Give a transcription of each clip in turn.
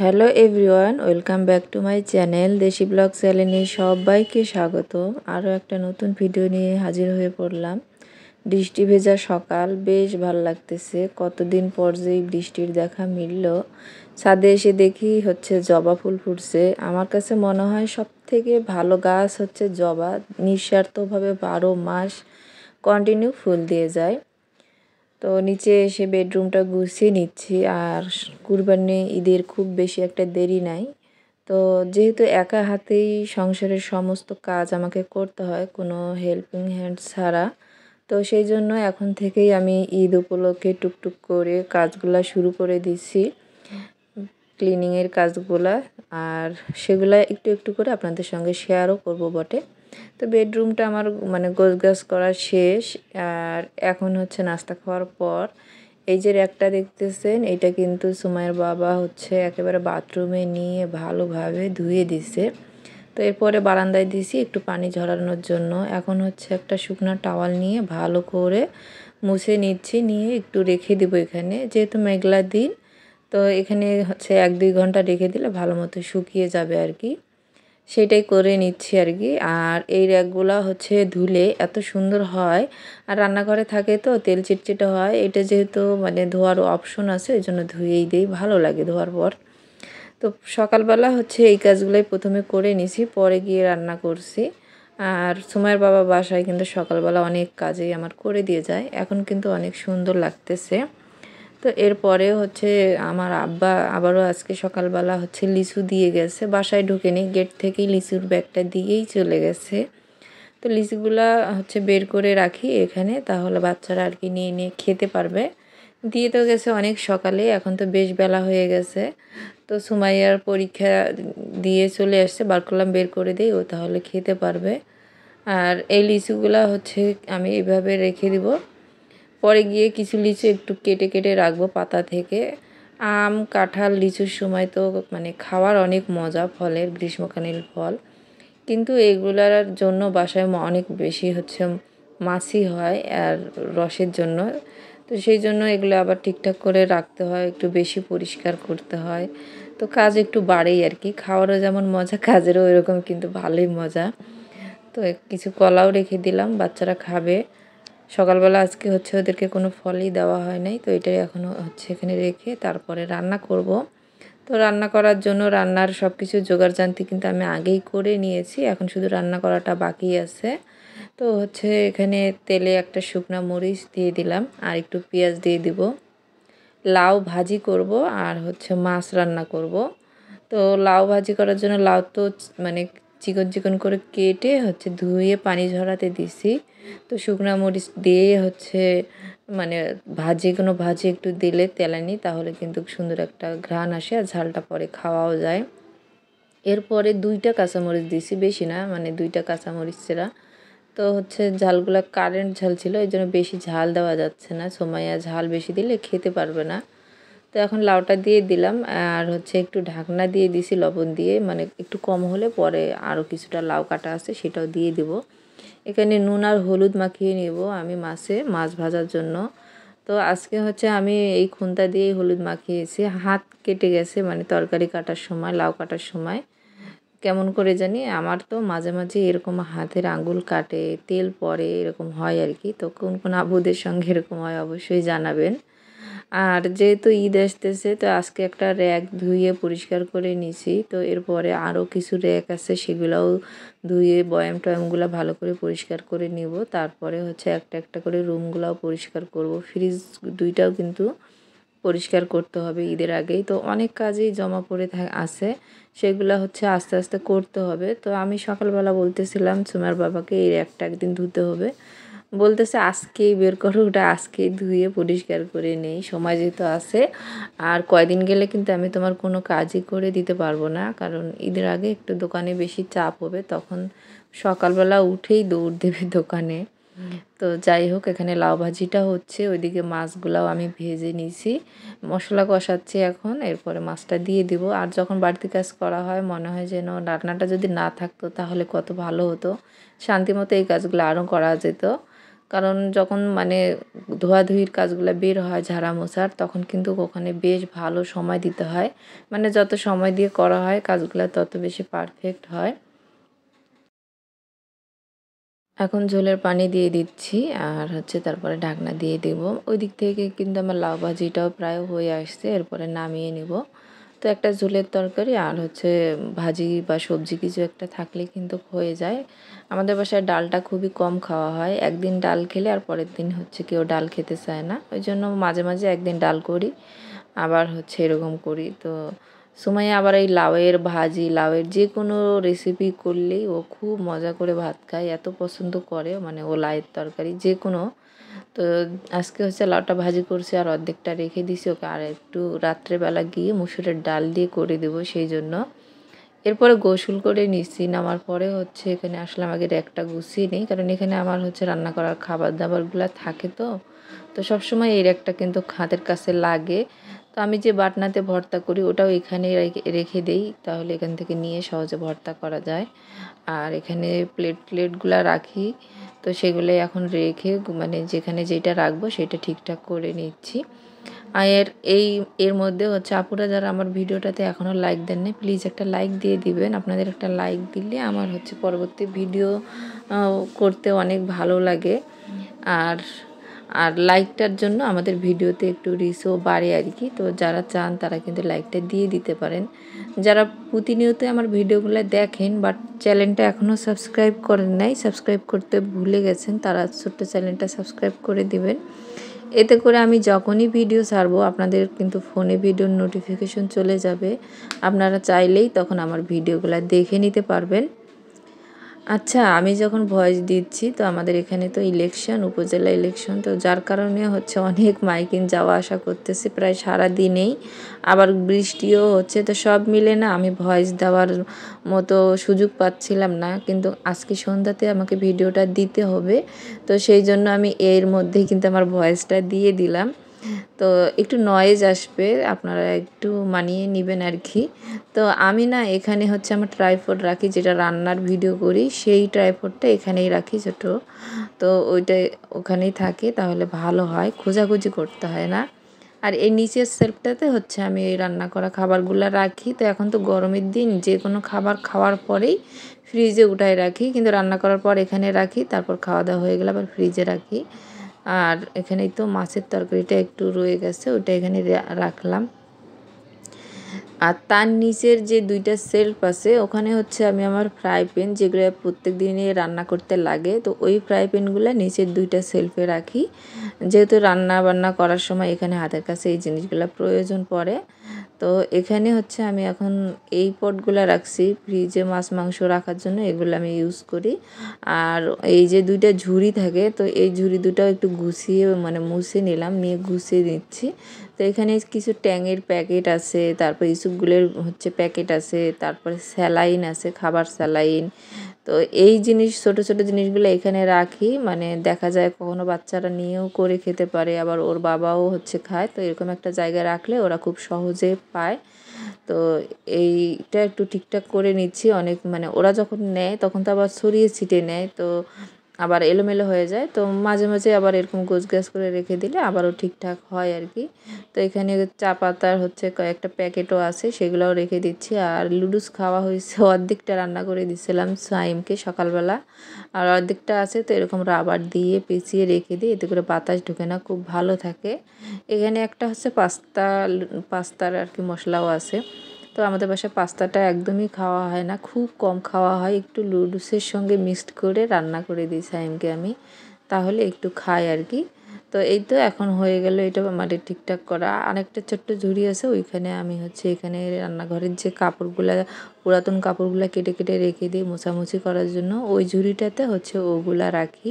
Hello everyone, welcome back to my channel দেশি blog চ্যানেলে সবাইকে স্বাগত। আরও একটা নতুন ভিডিও নিয়ে হাজির হয়ে পড়লাম। বৃষ্টি ভেজা সকাল, বেশ ভালো লাগতেছে। কতদিন পর যে বৃষ্টির দেখা মিলল। ছাদে এসে দেখি হচ্ছে জবা ফুল ফুটছে। আমার কাছে মনে হয় সব থেকে ভালো গাছ হচ্ছে জবা, নিঃস্বার্থভাবে 12 মাস কন্টিনিউ ফুল দিয়ে যায়। তো নিচে এসে বেডরুমটা গুছিয়ে নিচ্ছি। আর কুরবানি ঈদের খুব বেশি একটা দেরি নাই। তো যেহেতু একা হাতেই সংসারের সমস্ত কাজ আমাকে করতে হয় কোনো হেল্পিং হ্যান্ড ছাড়া, তো সেই জন্য এখন থেকেই আমি ঈদ উপলক্ষে টুকটুক করে কাজগুলা শুরু করে দিচ্ছি, ক্লিনিংয়ের কাজগুলা। আর সেগুলা একটু একটু করে আপনাদের সঙ্গে শেয়ারও করব বটে। তো বেডরুমটা আমার গোছগাছ করা শেষ। আর এখন হচ্ছে নাস্তা খাওয়ার পর এই যে র্যাকটা দেখতেছেন, এটা কিন্তু সুমাইয়ের বাবা হচ্ছে একেবারে বাথরুমে নিয়ে ভালোভাবে ধুয়ে দিছে। তো এরপরে বারান্দায় দিছি একটু পানি ঝরানোর জন্য। এখন হচ্ছে একটা শুকনো টাওয়াল নিয়ে ভালো করে মুছে নিচ্ছি, নিয়ে একটু রেখে দেবো এখানে, যেহেতু মেঘলা দিন। তো এখানে হচ্ছে 1-2 ঘন্টা রেখে দিলে ভালো মতো শুকিয়ে যাবে আর কি। সেটাই করে নিচ্ছি আর কি। আর এই র্যাকগুলা হচ্ছে ধুলে এত সুন্দর হয়। আর রান্নাঘরে থাকে তো তেল চিটচিটে হয়, এটা যেহেতু ধোয়ারও অপশন আছে, এই জন্য ধুয়েই দিই, ভালো লাগে ধোয়ার পর। তো সকালবেলা হচ্ছে এই কাজগুলোই প্রথমে করে নিছি, পরে গিয়ে রান্না করছি। আর সুমাইয়ের বাবা বাসায় কিন্তু সকালবেলা অনেক কাজেই আমার করে দিয়ে যায়, এখন কিন্তু অনেক সুন্দর লাগতেছে। তো এরপরে হচ্ছে আমার আব্বা আবারও আজকে সকালবেলা হচ্ছে লিচু দিয়ে গেছে, বাসায় ঢুকেনি, গেট থেকেই লিচুর ব্যাগটা দিয়েই চলে গেছে। তো লিচুগুলা হচ্ছে বের করে রাখি এখানে, তাহলে বাচ্চারা আর কি নিয়ে নিয়ে খেতে পারবে। দিয়ে তো গেছে অনেক সকালে, এখন তো বেশ বেলা হয়ে গেছে। তো সুমাইয়ার পরীক্ষা দিয়ে চলে আসছে, বার করলাম বের করে দিই, ও তাহলে খেতে পারবে। আর এই লিচুগুলা হচ্ছে আমি এভাবে রেখে দিব। পরে গিয়ে কিছু লিচু একটু কেটে কেটে রাখবো পাতা থেকে। আম, কাঁঠাল, লিচুর সময় তো খাওয়ার অনেক মজা, ফলের গ্রীষ্মকালীন ফল। কিন্তু এগুলার জন্য বাসায় অনেক বেশি হচ্ছে মাছি হয় আর রসের জন্য। তো সেই জন্য এগুলো আবার ঠিকঠাক করে রাখতে হয়, একটু বেশি পরিষ্কার করতে হয়। তো কাজ একটু বাড়েই আর কি। খাওয়ারও যেমন মজা, কাজেরও এরকম কিন্তু ভালোই মজা। তো কিছু কলাও রেখে দিলাম, বাচ্চারা খাবে। সকালবেলা আজকে হচ্ছে ওদেরকে কোনো ফলই দেওয়া হয় নাই, তো এটাই এখনও হচ্ছে এখানে রেখে তারপরে রান্না করব। তো রান্না করার জন্য রান্নার সব কিছু জোগাড়জান্তি কিন্তু আমি আগেই করে নিয়েছি, এখন শুধু রান্না করাটা বাকি আছে। তো হচ্ছে এখানে তেলে একটা শুকনো মরিচ দিয়ে দিলাম, আর একটু পেঁয়াজ দিয়ে দিব। লাউ ভাজি করব আর হচ্ছে মাছ রান্না করব। তো লাউ ভাজি করার জন্য লাউ তো চিকন চিকন করে কেটে হচ্ছে ধুয়ে পানি ঝরাতে দিছি। তো শুকনো মরিচ দিয়ে হচ্ছে মানে ভাজি একটু দিলে তেলানি, তাহলে কিন্তু সুন্দর একটা ঘ্রাণ আসে আর ঝালটা পরে খাওয়াও যায়। এরপরে 2টা কাঁচামরিচ দিছি, বেশি না, 2টা কাঁচামরিচ ছেঁড়া। তো হচ্ছে ঝালগুলা কারেন্ট ঝাল ছিল, এই জন্য বেশি ঝাল দেওয়া যাচ্ছে না, সুমাইয়া ঝাল বেশি দিলে খেতে পারবে না। তো এখন লাউটা দিয়ে দিলাম, আর হচ্ছে একটু ঢাকনা দিয়ে দিছি লবণ দিয়ে, একটু কম হলে পরে আরও কিছুটা লাউ কাটা আছে সেটাও দিয়ে দিব। এখানে নুন আর হলুদ মাখিয়ে নেব আমি মাছ ভাজার জন্য। তো আজকে হচ্ছে আমি এই খুন্তা দিয়েই হলুদ মাখিয়েছি, হাত কেটে গেছে তরকারি কাটার সময়, লাউ কাটার সময় কেমন করে জানি আমার তো মাঝে মাঝে এরকম হাতের আঙ্গুল কাটে, তেল পড়ে, এরকম হয় আর কি। তো কোন কোন আবুদের সঙ্গে এরকম হয় অবশ্যই জানাবেন। আর যেহেতু ঈদ আসতেছে, তো আজকে একটা র্যাক ধুয়ে পরিষ্কার করে নিছি। তো এরপরে আরও কিছু র্যাক আছে, সেগুলোও ধুয়ে বয়াম টয়ামগুলো ভালো করে পরিষ্কার করে নিব। তারপরে হচ্ছে একটা একটা করে রুমগুলোও পরিষ্কার করব, ফ্রিজ 2টাও কিন্তু পরিষ্কার করতে হবে ঈদের আগেই। তো অনেক কাজেই জমা পড়ে আছে, সেগুলো হচ্ছে আস্তে আস্তে করতে হবে। তো আমি সকালবেলা বলতেছিলাম সুমার বাবাকে এই র্যাকটা একদিন ধুতে হবে, বলতেছে আজকেই বের করো, ওটা আজকেই ধুয়ে পরিষ্কার করে নেই, সময় যেহেতু আছে। আর কয়দিন গেলে কিন্তু আমি তোমার কোনো কাজই করে দিতে পারবো না, কারণ ঈদের আগে একটু দোকানে বেশি চাপ হবে, তখন সকালবেলা উঠেই দৌড় দেবে দোকানে। তো যাই হোক, এখানে লাউ ভাজিটা হচ্ছে, ওইদিকে মাছগুলাও আমি ভেজে নিয়েছি, মশলা কষাচ্ছি এখন। এরপরে মাছটা দিয়ে দিব। আর যখন বাড়তি কাজ করা হয় মনে হয় যেন রান্নাটা যদি না থাকতো তাহলে কত ভালো হতো, শান্তিমতো এই কাজগুলো আরও করা যেত। কারণ যখন মানে ধোয়াধুয়ির কাজগুলো বের হয় ঝাড়া মোছার, তখন কিন্তু ওখানে বেশ ভালো সময় দিতে হয়। মানে যত সময় দিয়ে করা হয় কাজগুলো তত বেশি পারফেক্ট হয়। এখন ঝোলের পানি দিয়ে দিচ্ছি আর হচ্ছে তারপরে ঢাকনা দিয়ে দেব। ওই দিক থেকে কিন্তু আমার লাউ ভাজিটাও প্রায় হয়ে আসছে, এরপরে নামিয়ে নেব। তো একটা ঝোলের তরকারি আর হচ্ছে ভাজি বা সবজি কিছু একটা থাকলে কিন্তু হয়ে যায়। আমাদের বাসায় ডালটা খুবই কম খাওয়া হয়, একদিন ডাল খেলে আর পরের দিন হচ্ছে কেউ ডাল খেতে চায় না, ওই জন্য মাঝে মাঝে একদিন ডাল করি, আবার হচ্ছে এরকম করি। তো সুমাইয়া আবার এই লাউয়ের ভাজি, লাউয়ের যে কোনো রেসিপি করলেই ও খুব মজা করে ভাত খায়, এত পছন্দ করে, মানে ও লাউয়ের তরকারি যে কোনো। তো আজকে হচ্ছে লাউটা ভাজি করছি আর অর্ধেকটা রেখে দিছি ওকে, আর একটু রাত্রেবেলা গিয়ে মুসুরের ডাল দিয়ে করে দেবো সেই জন্য। এরপরে গোসল করে নিচ্ছি, নামার পরে হচ্ছে এখানে আসলাম, আগে একটা গুছিয়ে নিই, কারণ এখানে আমার হচ্ছে রান্না করার খাবার দাবারগুলো থাকে। তো তো সবসময় এই একটা কিন্তু হাতের কাছে লাগে। তো আমি যে বাটনাতে ভর্তা করি ওটাও এখানে রেখে দেই, তাহলে এখান থেকে নিয়ে সহজে ভর্তা করা যায়। আর এখানে প্লেটগুলো রাখি, তো সেগুলো এখন রেখে মানে যেখানে যেটা রাখবো সেটা ঠিকঠাক করে নিচ্ছি। আর এর মধ্যে হচ্ছে আপুরা যারা আমার ভিডিওটাতে এখনও লাইক দেন নাই, প্লিজ একটা লাইক দিয়ে দিবেন। আপনাদের একটা লাইক দিলে আমার হচ্ছে পরবর্তী ভিডিও করতে অনেক ভালো লাগে। আর আর লাইকটার জন্য আমাদের ভিডিওতে একটু রিচও বাড়ে আর কি। তো যারা চান তারা কিন্তু লাইকটা দিয়ে দিতে পারেন। যারা প্রতিনিয়ত আমার ভিডিওগুলো দেখেন বাট চ্যানেলটা এখনও সাবস্ক্রাইব করেন নাই, সাবস্ক্রাইব করতে ভুলে গেছেন, তারা ছোট্ট চ্যানেলটা সাবস্ক্রাইব করে দিবেন। এতে করে আমি যখনই ভিডিও ছাড়বো আপনাদের কিন্তু ফোনে ভিডিওর নোটিফিকেশন চলে যাবে, আপনারা চাইলেই তখন আমার ভিডিওগুলো দেখে নিতে পারবেন। আচ্ছা, আমি যখন ভয়েস দিচ্ছি তো আমাদের এখানে তো ইলেকশন, উপজেলা ইলেকশন, তো যার কারণে হচ্ছে অনেক মাইকিং যাওয়া আসা করতেছে প্রায় সারা দিনেই, আবার বৃষ্টিও হচ্ছে, তো সব মিলে না আমি ভয়েস দেওয়ার মতো সুযোগ পাচ্ছিলাম না, কিন্তু আজকে সন্ধ্যাতে আমাকে ভিডিওটা দিতে হবে। তো সেই জন্য আমি এর মধ্যেই কিন্তু আমার ভয়েসটা দিয়ে দিলাম। তো একটু নয়েজ আসবে, আপনারা একটু মানিয়ে নেবেন আর কি। তো আমি না এখানে হচ্ছে আমার ট্রাইপড রাখি, যেটা রান্নার ভিডিও করি সেই ট্রাইপডটা এখানেই রাখি ছোট। তো ওইটাই ওখানেই থাকে, তাহলে ভালো হয়, খোঁজাখুঁজি করতে হয় না। আর এই নিচের সেলফটাতে হচ্ছে আমি এই রান্না করা খাবারগুলো রাখি। তো এখন তো গরমের দিন, যে কোনো খাবার খাওয়ার পরেই ফ্রিজে উঠায় রাখি, কিন্তু রান্না করার পর এখানে রাখি, তারপর খাওয়া দাওয়া হয়ে গেলে আবার ফ্রিজে রাখি। আর এখানেই তো মাছের তরকারিটা একটু রয়ে গেছে, ওটা এখানে রাখলাম। আর তার নিচের যে দুইটা সেলফ আছে ওখানে হচ্ছে আমি আমার ফ্রাই প্যান, যেগুলো প্রত্যেক দিনই রান্না করতে লাগে, তো ওই ফ্রাই প্যানগুলো নিচের দুইটা সেলফে রাখি, যেহেতু রান্না বান্না করার সময় এখানে হাতের কাছে এই জিনিসগুলো প্রয়োজন পড়ে। তো এখানে হচ্ছে আমি এখন এই পটগুলো রাখছি ফ্রিজে মাছ মাংস রাখার জন্য, এগুলো আমি ইউজ করি। আর এই যে দুইটা ঝুড়ি থাকে, তো এই ঝুড়ি দুটাও একটু গুছিয়ে মানে মুছে নিলাম, নিয়ে গুছিয়ে দিচ্ছি। তো এখানে কিছু ট্যাঙের প্যাকেট আছে, তারপর ইসুপগুলোর হচ্ছে প্যাকেট আছে, তারপরে স্যালাইন আছে, খাবার স্যালাইন। তো এই জিনিস ছোট ছোট জিনিসগুলো এখানে রাখি, মানে দেখা যায় কখনো বাচ্চারা নিয়েও করে খেতে পারে, আবার ওর বাবাও হচ্ছে খায়, তো এরকম একটা জায়গায় রাখলে ওরা খুব সহজে পায়। তো এইটা একটু ঠিকঠাক করে নিচ্ছি, অনেক মানে ওরা যখন নেয় তখন তো আবার ছড়িয়ে ছিটিয়ে নেয়, তো আবার এলোমেলো হয়ে যায়, তো মাঝে মাঝে আবার এরকম গোছগাছ করে রেখে দিলে আবারও ঠিকঠাক হয় আর কি। তো এখানে চা পাতার হচ্ছে কয়েকটা প্যাকেটও আছে, সেগুলোও রেখে দিচ্ছি। আর লুডুস খাওয়া হয়েছে, অর্ধেকটা রান্না করে দিচ্ছিলাম সাইমকে সকালবেলা, আর অর্ধেকটা আছে, তো এরকম রাবার দিয়ে পেঁচিয়ে রেখে দিই, এতে করে বাতাস ঢুকে না, খুব ভালো থাকে। এখানে একটা হচ্ছে পাস্তার আর কি মশলাও আছে। তো আমাদের বাসায় পাস্তাটা একদমই খাওয়া হয় না, খুব কম খাওয়া হয়, একটু লুডুসের সঙ্গে মিক্সড করে রান্না করে দিই সাইমকে আমি, তাহলে একটু খাই আর কি। তো এই তো এখন হয়ে গেল এটা মানে ঠিকঠাক করা। আরেকটা ছোট্ট ঝুড়ি আছে, ওইখানে আমি হচ্ছে এখানে রান্নাঘরের যে কাপড়গুলা, পুরাতন কাপড়গুলা কেটে কেটে রেখে দিই মোছামুছি করার জন্য, ওই ঝুড়িটাতে হচ্ছে ওগুলা রাখি।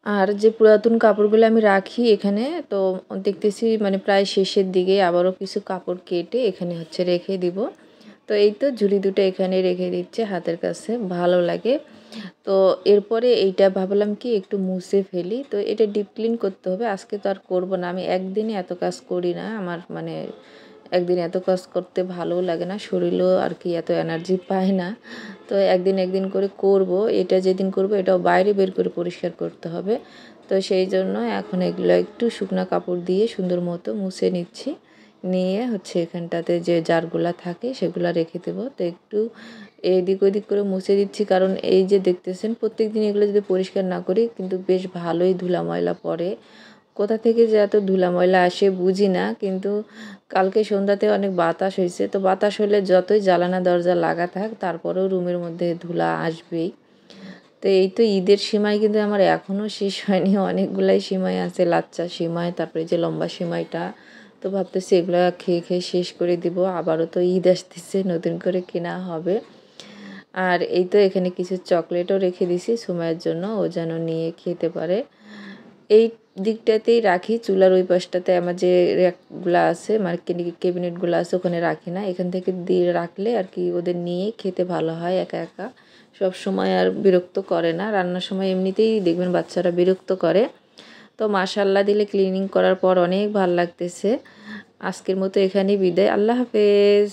আর যে পুরাতন কাপড়গুলো আমি রাখি এখানে, তো দেখতেছি মানে প্রায় শেষের দিকে আবারও কিছু কাপড় কেটে এখানে হচ্ছে রেখে দিব। তো এই তো ঝুড়ি দুটো এখানে রেখে দিচ্ছে হাতের কাছে, ভালো লাগে। তো এরপরে এইটা ভাবলাম কি একটু মুছে ফেলি, তো এটা ডিপ ক্লিন করতে হবে, আজকে তো আর করবো না, আমি একদিনে এত কাজ করি না, আমার মানে একদিন এত কাজ করতে ভালোও লাগে না, শরীরও আর কি এত এনার্জি পায় না। তো একদিন করে করব। এটা যেদিন করব এটাও বাইরে বের করে পরিষ্কার করতে হবে। তো সেই জন্য এখন এগুলো একটু শুকনো কাপড় দিয়ে সুন্দর মতো মুছে নিচ্ছি। নিয়ে হচ্ছে এখানটাতে যে জারগুলা থাকে সেগুলো রেখে দেবো। তো একটু এদিক ওদিক করে মুছে দিচ্ছি, কারণ এই যে দেখতেছেন প্রত্যেকদিন এগুলো যদি পরিষ্কার না করি কিন্তু বেশ ভালোই ধুলা ময়লা পড়ে। কোথা থেকে যে এত ধুলা ময়লা আসে বুঝি না, কিন্তু কালকে সন্ধ্যাতে অনেক বাতাস হয়েছে। তো বাতাস হলে যতই জানালা দরজা লাগা থাক তারপরেও রুমের মধ্যে ধুলা আসবেই। তো এই তো ঈদের সিমাই কিন্তু আমার এখনও শেষ হয়নি, অনেকগুলাই সিমাই আছে, লাচ্চা সিমাই, তারপরে যে লম্বা সিমাইটা। তো ভাবতেছি এগুলো খেয়ে শেষ করে দিব। আবারও তো ঈদ আসতেছে, নতুন করে কেনা হবে। আর এই তো এখানে কিছু চকলেটও রেখে দিছি সুমাইয়ের জন্য, ও যেন নিয়ে খেতে পারে। এই দিকটাতেই রাখি, চুলার ওই পাশটাতে আমার যে র্যাকগুলো আছে, মানে ক্যাবিনেটগুলো আছে ওখানে রাখি না, এখান থেকে দিয়ে রাখলে আর কি ওদের নিয়ে খেতে ভালো হয়। একা একা সব সময় আর বিরক্ত করে না, রান্নার সময় এমনিতেই দেখবেন বাচ্চারা বিরক্ত করে। তো মাশাআল্লাহ দিলে ক্লিনিং করার পর অনেক ভাল লাগতেছে। আজকের মতো এখানেই বিদায়, আল্লাহ হাফেজ।